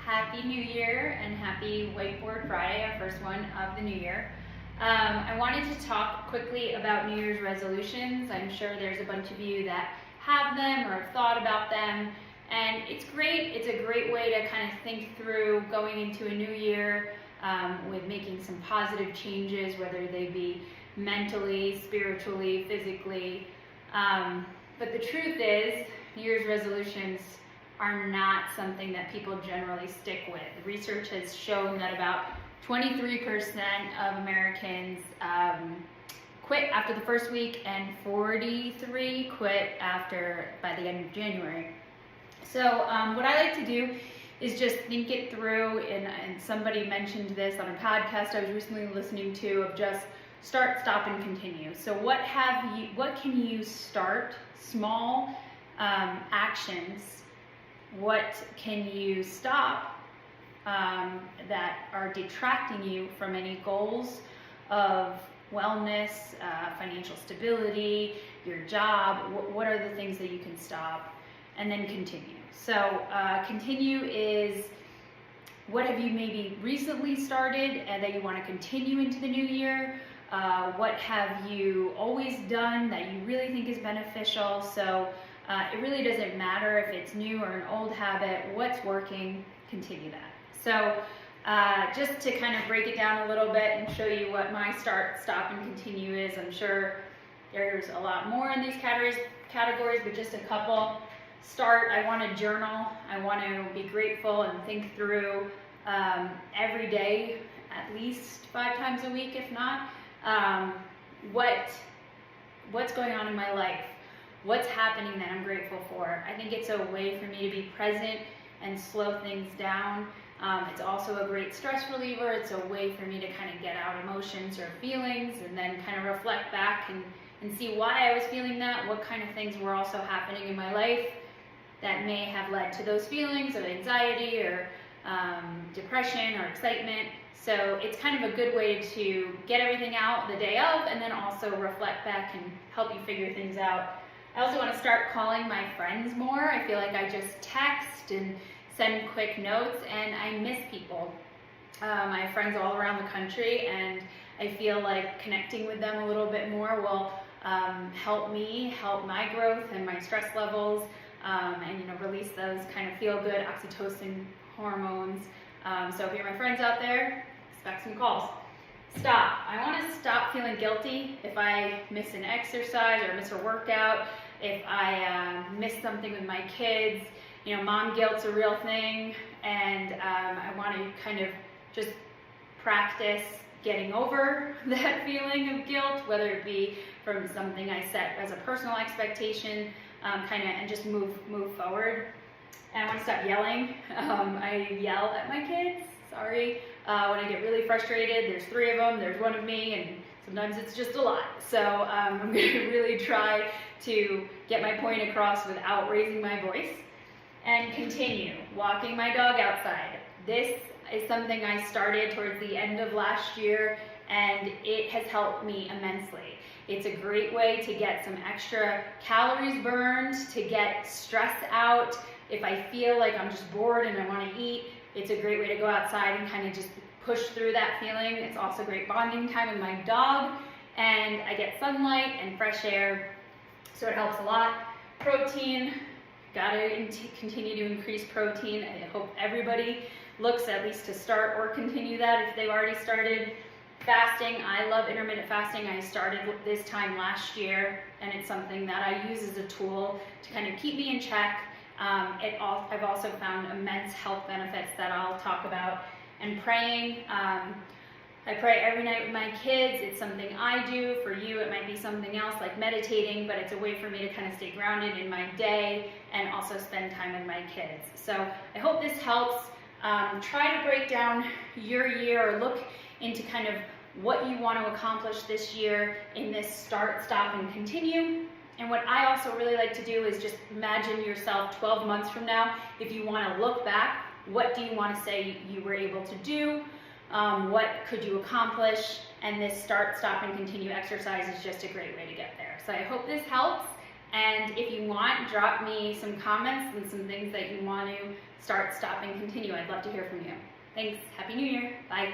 Happy New Year and happy Whiteboard Friday, our first one of the new year. I wanted to talk quickly about New Year's resolutions. I'm sure there's a bunch of you that have them or have thought about them, and it's great. It's a great way to kind of think through going into a new year with making some positive changes, whether they be mentally, spiritually, physically. But the truth is, New Year's resolutions are not something that people generally stick with. Research has shown that about 23% of Americans quit after the first week, and 43 quit by the end of January. So what I like to do is just think it through, and somebody mentioned this on a podcast I was recently listening to, of just start, stop, and continue. So what can you start? Small actions. What can you stop that are detracting you from any goals of wellness, financial stability, your job? What are the things that you can stop? And then continue. So continue is, what have you maybe recently started and that you want to continue into the new year? What have you always done that you really think is beneficial? So it really doesn't matter if it's new or an old habit. What's working, continue that. So just to kind of break it down a little bit and show you what my start, stop, and continue is. I'm sure there's a lot more in these categories, but just a couple. Start, I want to journal. I want to be grateful and think through every day, at least 5 times a week, if not, what's going on in my life. What's happening that I'm grateful for? I think it's a way for me to be present and slow things down. It's also a great stress reliever. It's a way for me to kind of get out emotions or feelings and then kind of reflect back and see why I was feeling that, what kind of things were also happening in my life that may have led to those feelings of anxiety or depression or excitement. So it's kind of a good way to get everything out the day of and then also reflect back and help you figure things out. I also want to start calling my friends more. I feel like I just text and send quick notes, and I miss people. I have friends all around the country, and I feel like connecting with them a little bit more will help me, help my growth and my stress levels, and release those kind of feel-good oxytocin hormones. So if you're my friends out there, expect some calls. Stop. I want to stop feeling guilty if I miss an exercise or miss a workout, if I miss something with my kids. Mom guilt's a real thing, and I want to kind of just practice getting over that feeling of guilt, whether it be from something I set as a personal expectation, and just move forward. And I want to stop yelling. I yell at my kids, sorry. When I get really frustrated, there's 3 of them, there's 1 of me, and sometimes it's just a lot. So I'm going to really try to get my point across without raising my voice. And continue, walking my dog outside. This is something I started towards the end of last year, and it has helped me immensely. It's a great way to get some extra calories burned, to get stress out. If I feel like I'm just bored and I want to eat, it's a great way to go outside and kind of just push through that feeling. It's also great bonding time with my dog, and I get sunlight and fresh air, so it helps a lot. Protein, gotta continue to increase protein. I hope everybody looks at least to start or continue that if they've already started. Fasting, I love intermittent fasting. I started this time last year, and it's something that I use as a tool to kind of keep me in check. I've also found immense health benefits that I'll talk about. And praying, I pray every night with my kids. It's something I do. For you, it might be something else like meditating, but it's a way for me to kind of stay grounded in my day and also spend time with my kids. So I hope this helps. Try to break down your year, or look into kind of what you want to accomplish this year in this start, stop, and continue. And what I also really like to do is just imagine yourself 12 months from now. If you want to look back, what do you want to say you were able to do? What could you accomplish? And this start, stop, and continue exercise is just a great way to get there. So I hope this helps, And if you want, drop me some comments and some things that you want to start, stop, and continue. I'd love to hear from you. Thanks. Happy New Year. Bye.